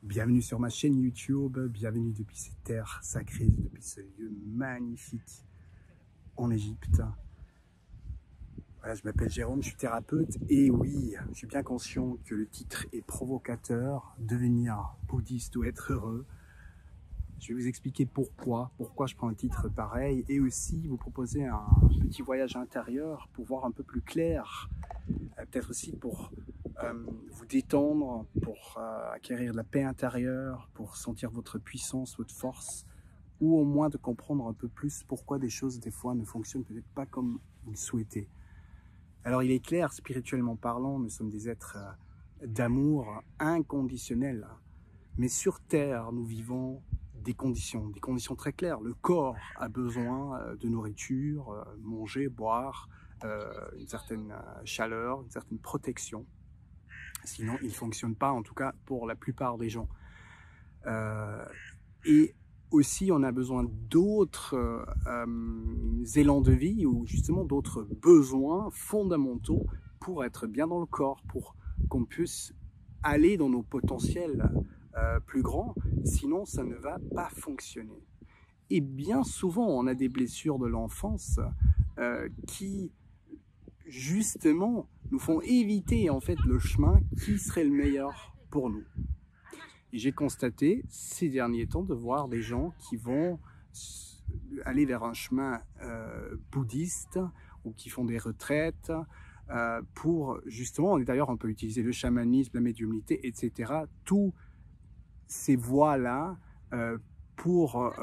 Bienvenue sur ma chaîne YouTube, bienvenue depuis cette terre sacrée, depuis ce lieu magnifique en Égypte. Voilà, je m'appelle Jérôme, je suis thérapeute et oui, je suis bien conscient que le titre est provocateur, devenir bouddhiste ou être heureux. Je vais vous expliquer pourquoi je prends un titre pareil et aussi vous proposer un petit voyage intérieur pour voir un peu plus clair, peut-être aussi pour vous détendre, pour acquérir de la paix intérieure, pour sentir votre puissance, votre force, ou au moins de comprendre un peu plus pourquoi des choses des fois ne fonctionnent peut-être pas comme vous le souhaitez. Alors il est clair, spirituellement parlant, nous sommes des êtres d'amour inconditionnel, mais sur Terre, nous vivons des conditions très claires. Le corps a besoin de nourriture, manger, boire, une certaine chaleur, une certaine protection. Sinon, il ne fonctionne pas, en tout cas pour la plupart des gens. Et aussi, on a besoin d'autres élans de vie ou justement d'autres besoins fondamentaux pour être bien dans le corps, pour qu'on puisse aller dans nos potentiels plus grands. Sinon, ça ne va pas fonctionner. Et bien souvent, on a des blessures de l'enfance qui justement nous font éviter en fait le chemin qui serait le meilleur pour nous. Et j'ai constaté ces derniers temps de voir des gens qui vont aller vers un chemin bouddhiste ou qui font des retraites pour justement, d'ailleurs on peut utiliser le chamanisme, la médiumnité, etc. Tous ces voies-là pour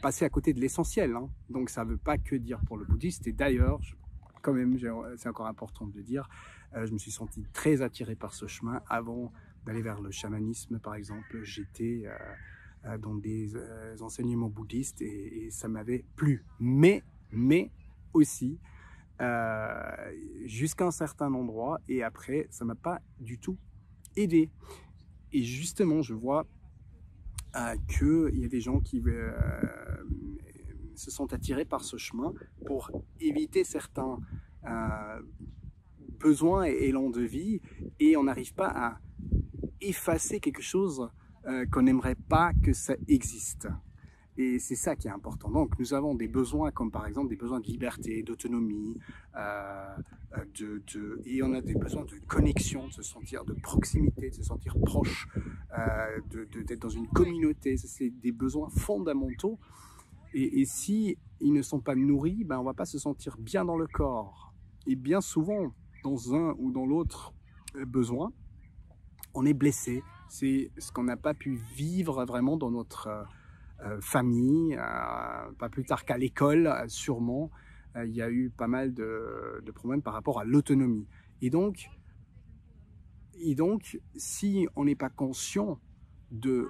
passer à côté de l'essentiel. Hein. Donc ça ne veut pas que dire pour le bouddhiste. Et d'ailleurs, quand même, c'est encore important de le dire, je me suis senti très attiré par ce chemin. Avant d'aller vers le chamanisme, par exemple, j'étais dans des enseignements bouddhistes et ça m'avait plu. Mais aussi, jusqu'à un certain endroit, et après, ça ne m'a pas du tout aidé. Et justement, je vois qu'il y a des gens qui se sont attirés par ce chemin pour éviter certains besoins et élans de vie, et on n'arrive pas à effacer quelque chose qu'on n'aimerait pas que ça existe. Et c'est ça qui est important. Donc nous avons des besoins comme par exemple des besoins de liberté, d'autonomie, et on a des besoins de connexion, de se sentir de proximité, de se sentir proche, d'être dans une communauté. C'est des besoins fondamentaux. Et si ils ne sont pas nourris, ben on ne va pas se sentir bien dans le corps. Et bien souvent, dans un ou dans l'autre besoin, on est blessé. C'est ce qu'on n'a pas pu vivre vraiment dans notre famille, pas plus tard qu'à l'école, sûrement. Il y a eu pas mal de problèmes par rapport à l'autonomie. Et donc, si on n'est pas conscient de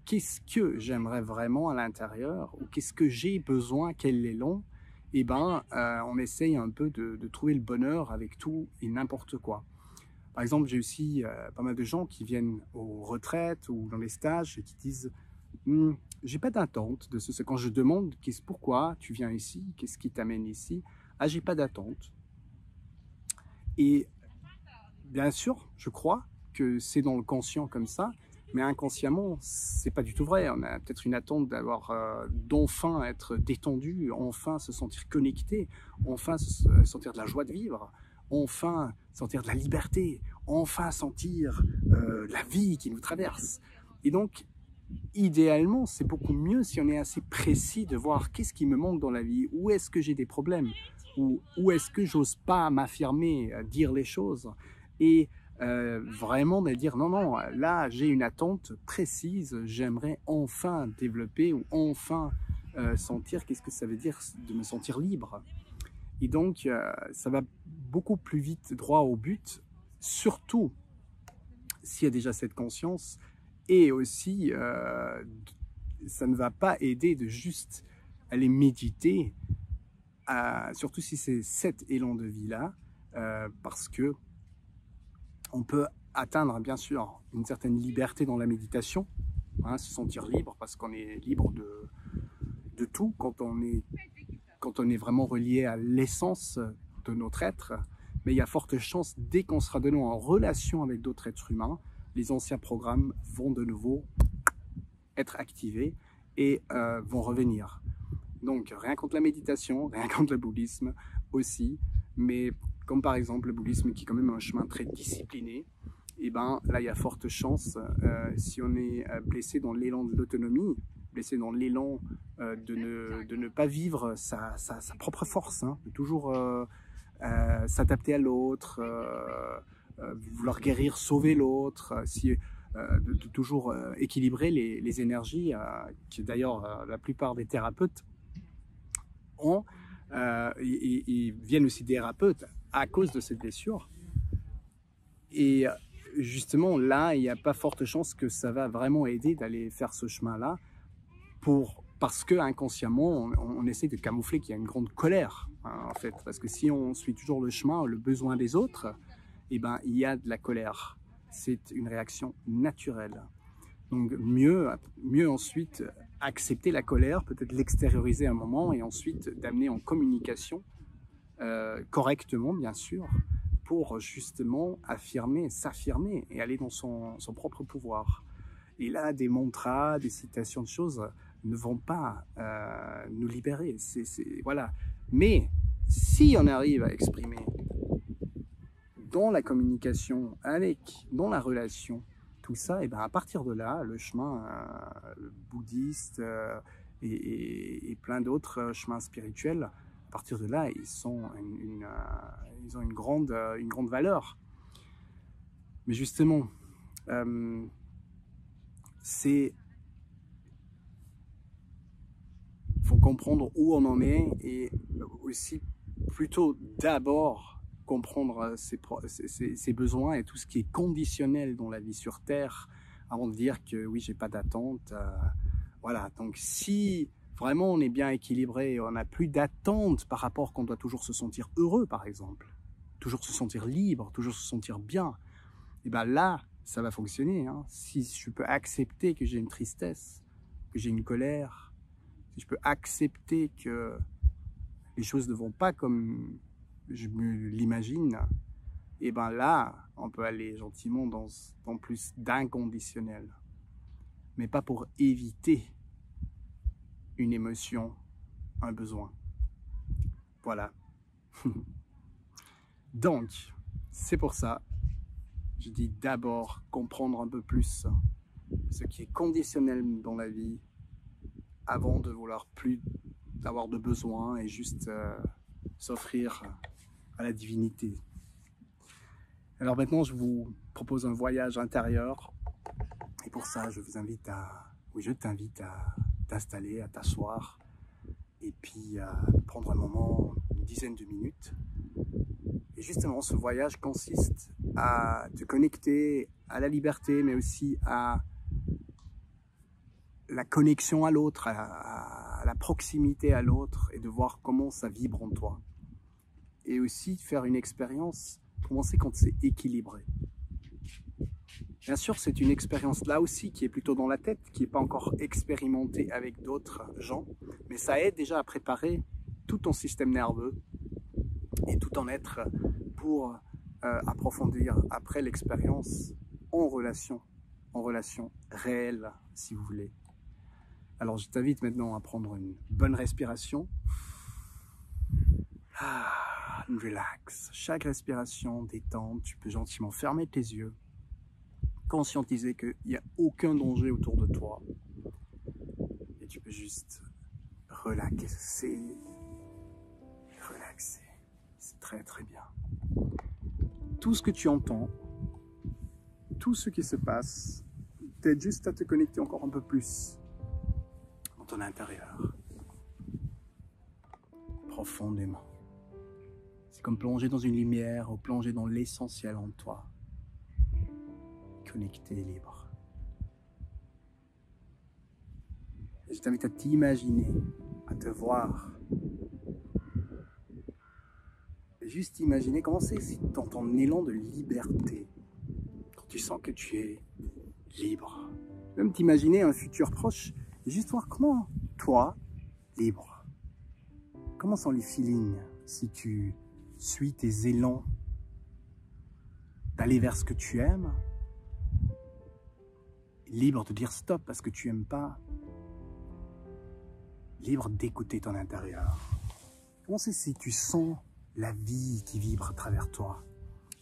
qu'est-ce que j'aimerais vraiment à l'intérieur, ou qu'est-ce que j'ai besoin, quel élan, et ben, on essaye un peu de trouver le bonheur avec tout et n'importe quoi. Par exemple, j'ai aussi pas mal de gens qui viennent aux retraites ou dans les stages et qui disent j'ai pas d'attente de ce. Quand je demande pourquoi tu viens ici, qu'est-ce qui t'amène ici, ah, j'ai pas d'attente. Et bien sûr, je crois que c'est dans le conscient comme ça, mais inconsciemment, c'est pas du tout vrai. On a peut-être une attente d'enfin être détendu, enfin se sentir connecté, enfin sentir de la joie de vivre, enfin sentir de la liberté, enfin sentir la vie qui nous traverse. Et donc, idéalement, c'est beaucoup mieux si on est assez précis de voir qu'est-ce qui me manque dans la vie, où est-ce que j'ai des problèmes, où est-ce que j'ose pas m'affirmer, dire les choses, et vraiment de dire non, là j'ai une attente précise, j'aimerais enfin développer ou enfin sentir qu'est-ce que ça veut dire de me sentir libre. Et donc ça va beaucoup plus vite droit au but, surtout s'il y a déjà cette conscience. Et aussi, ça ne va pas aider de juste aller méditer, surtout si c'est cet élan de vie-là, parce que on peut atteindre bien sûr une certaine liberté dans la méditation, hein, se sentir libre parce qu'on est libre de tout quand on est vraiment relié à l'essence de notre être. Mais il y a forte chance, dès qu'on sera de nouveau en relation avec d'autres êtres humains, les anciens programmes vont de nouveau être activés et vont revenir. Donc rien contre la méditation, rien contre le bouddhisme aussi, mais comme par exemple le bouddhisme qui est quand même un chemin très discipliné, et ben là il y a forte chance, si on est blessé dans l'élan de l'autonomie, blessé dans l'élan de ne pas vivre sa propre force, hein, de toujours s'adapter à l'autre, vouloir guérir, sauver l'autre, de toujours équilibrer les énergies, qui d'ailleurs la plupart des thérapeutes ont, ils viennent aussi des thérapeutes à cause de cette blessure. Et justement, là, il n'y a pas forte chance que ça va vraiment aider d'aller faire ce chemin-là, parce que inconsciemment, on essaie de camoufler qu'il y a une grande colère, hein, en fait. Parce que si on suit toujours le chemin, le besoin des autres, eh ben, il y a de la colère. C'est une réaction naturelle. Donc mieux ensuite accepter la colère, peut-être l'extérioriser un moment et ensuite d'amener en communication correctement, bien sûr, pour justement s'affirmer et aller dans son propre pouvoir. Et là, des mantras, des citations de choses ne vont pas nous libérer. Voilà. Mais si on arrive à exprimer dans la communication, dans la relation, tout ça, et ben à partir de là, le chemin bouddhiste et plein d'autres chemins spirituels, à partir de là, ils ont une grande valeur. Mais justement, faut comprendre où on en est et aussi plutôt d'abord comprendre ses besoins et tout ce qui est conditionnel dans la vie sur Terre avant de dire que oui, j'ai pas d'attente. Voilà, donc si vraiment on est bien équilibré et on n'a plus d'attente par rapport qu'on doit toujours se sentir heureux, par exemple, toujours se sentir libre, toujours se sentir bien, et bien là, ça va fonctionner. Hein. Si je peux accepter que j'ai une tristesse, que j'ai une colère, si je peux accepter que les choses ne vont pas comme je me l'imagine, et ben là, on peut aller gentiment dans plus d'inconditionnel. Mais pas pour éviter une émotion, un besoin. Voilà. Donc, c'est pour ça, je dis d'abord comprendre un peu plus ce qui est conditionnel dans la vie avant de vouloir plus avoir de besoin et juste s'offrir à la divinité. Alors maintenant, je vous propose un voyage intérieur. Et pour ça, je t'invite à t'installer, à t'asseoir. Et puis à prendre un moment, une dizaine de minutes. Et justement, ce voyage consiste à te connecter à la liberté, mais aussi à la connexion à l'autre, à la proximité à l'autre, et de voir comment ça vibre en toi. Et aussi faire une expérience, commencer quand c'est équilibré. Bien sûr, c'est une expérience là aussi qui est plutôt dans la tête, qui n'est pas encore expérimentée avec d'autres gens, mais ça aide déjà à préparer tout ton système nerveux et tout ton être pour approfondir après l'expérience en relation réelle, si vous voulez. Alors je t'invite maintenant à prendre une bonne respiration. Relax. Chaque respiration détente. Tu peux gentiment fermer tes yeux. Conscientiser qu'il n'y a aucun danger autour de toi. Et tu peux juste relaxer. Relaxer. C'est très très bien. Tout ce que tu entends, tout ce qui se passe, t'aide juste à te connecter encore un peu plus dans ton intérieur. Profondément. C'est comme plonger dans une lumière ou plonger dans l'essentiel en toi. Connecté et libre. Et je t'invite à t'imaginer, à te voir. Et juste imaginer comment c'est dans ton élan de liberté. Quand tu sens que tu es libre. Même t'imaginer un futur proche et juste voir comment toi, libre. Comment sont les feelings si tu suis tes élans d'aller vers ce que tu aimes libre de dire stop parce que tu n'aimes pas, libre d'écouter ton intérieur. Comment c'est si tu sens la vie qui vibre à travers toi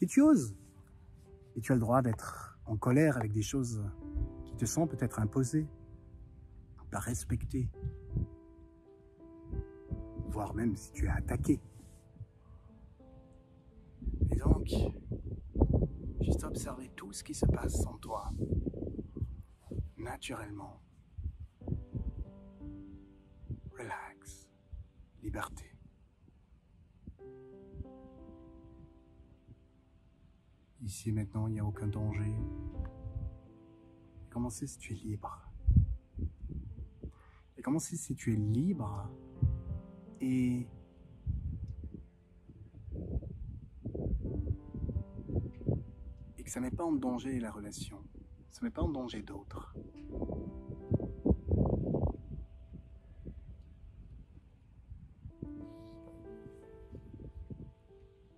et tu oses, et tu as le droit d'être en colère avec des choses qui te sont peut-être imposées, pas respectées, voire même si tu es attaqué. Et donc, juste observer tout ce qui se passe en toi, naturellement. Relax, liberté. Ici et maintenant, il n'y a aucun danger. Comment c'est si tu es libre? Et comment c'est si tu es libre et que ça ne met pas en danger la relation, ça ne met pas en danger d'autres.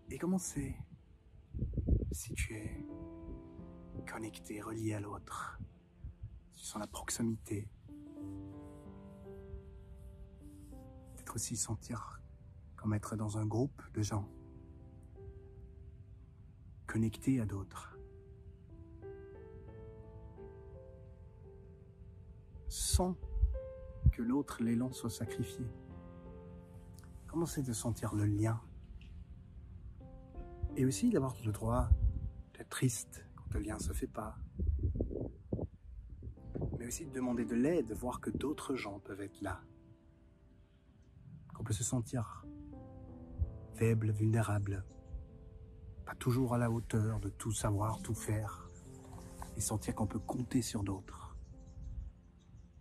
Et comment c'est si tu es connecté, relié à l'autre, si tu sens la proximité, peut-être aussi sentir comme être dans un groupe de gens, connectés à d'autres, sans que l'autre, l'élan, soit sacrifié. Comment c'est de sentir le lien? Et aussi d'avoir le droit d'être triste quand le lien ne se fait pas. Mais aussi de demander de l'aide, de voir que d'autres gens peuvent être là. Qu'on peut se sentir faible, vulnérable. Pas toujours à la hauteur de tout savoir, tout faire. Et sentir qu'on peut compter sur d'autres.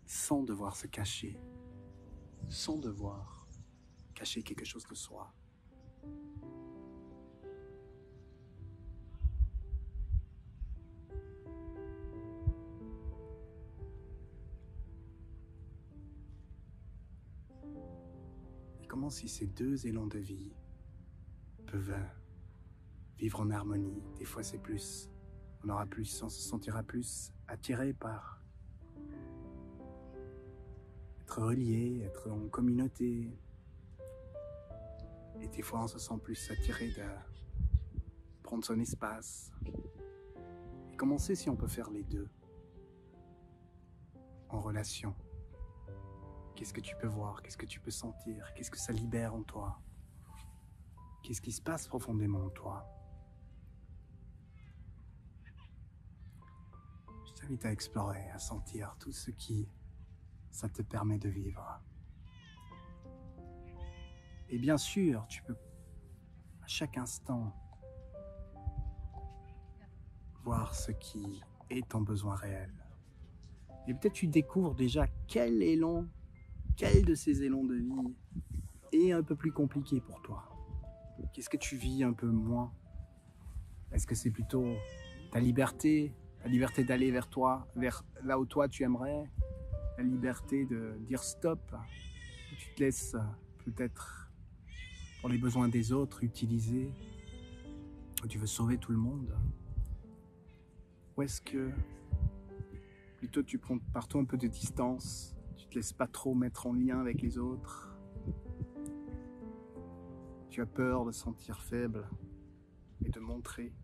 Sans devoir se cacher. Sans devoir cacher quelque chose de soi. Comment si ces deux élans de vie peuvent vivre en harmonie. Des fois c'est plus, on se sentira plus attiré par être relié, être en communauté. Et des fois on se sent plus attiré de prendre son espace. Et comment c'est si on peut faire les deux en relation? Qu'est-ce que tu peux voir? Qu'est-ce que tu peux sentir? Qu'est-ce que ça libère en toi? Qu'est-ce qui se passe profondément en toi? Je t'invite à explorer, à sentir tout ce qui ça te permet de vivre. Et bien sûr, tu peux à chaque instant voir ce qui est ton besoin réel. Et peut-être tu découvres déjà quel de ces élans de vie est un peu plus compliqué pour toi. Qu'est-ce que tu vis un peu moins? Est-ce que c'est plutôt ta liberté d'aller vers toi, vers là où toi tu aimerais, la liberté de dire stop, tu te laisses peut-être pour les besoins des autres utiliser, ou tu veux sauver tout le monde? Ou est-ce que plutôt tu prends partout un peu de distance, tu te laisses pas trop mettre en lien avec les autres, tu as peur de sentir faible et de montrer,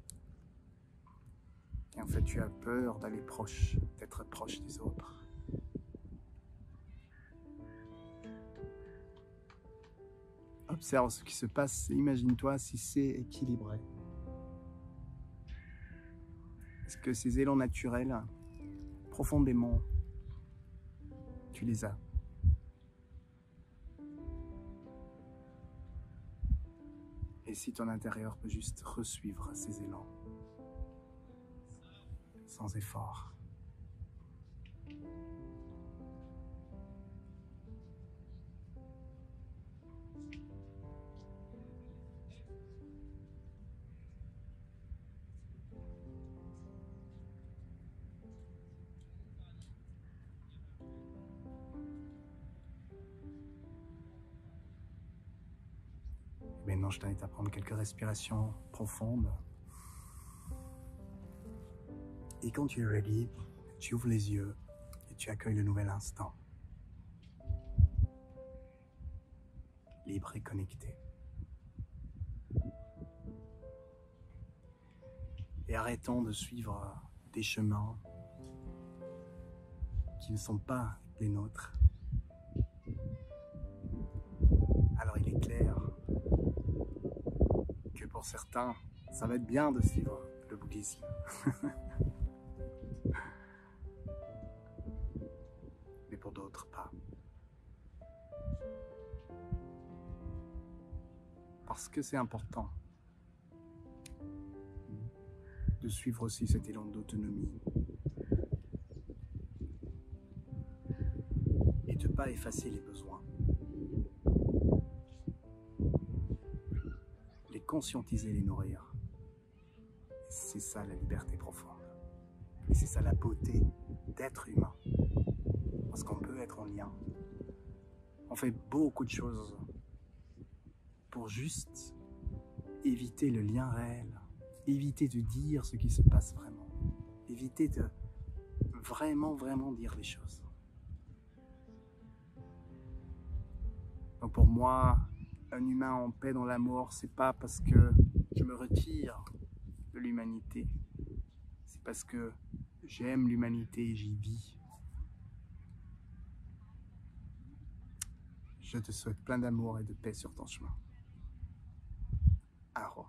et en fait tu as peur d'aller proche, d'être proche des autres. Observe ce qui se passe, imagine-toi si c'est équilibré. Est-ce que ces élans naturels, profondément, tu les as? Et si ton intérieur peut juste resuivre ces élans, sans effort. Maintenant, je t'invite à prendre quelques respirations profondes. Et quand tu es ready, Tu ouvres les yeux et tu accueilles le nouvel instant. Libre et connecté. Et arrêtons de suivre des chemins qui ne sont pas les nôtres. Alors il est clair que pour certains, ça va être bien de suivre le bouddhisme. Mais pour d'autres, pas. Parce que c'est important de suivre aussi cet élan d'autonomie et de ne pas effacer les besoins. Les conscientiser, les nourrir. C'est ça la liberté profonde. Et c'est ça la beauté d'être humain. Parce qu'on peut être en lien. On fait beaucoup de choses pour juste éviter le lien réel, éviter de dire ce qui se passe vraiment, éviter de vraiment dire les choses. Donc pour moi, un humain en paix dans l'amour, c'est pas parce que je me retire de l'humanité, c'est parce que j'aime l'humanité et j'y vis. Je te souhaite plein d'amour et de paix sur ton chemin. Aro.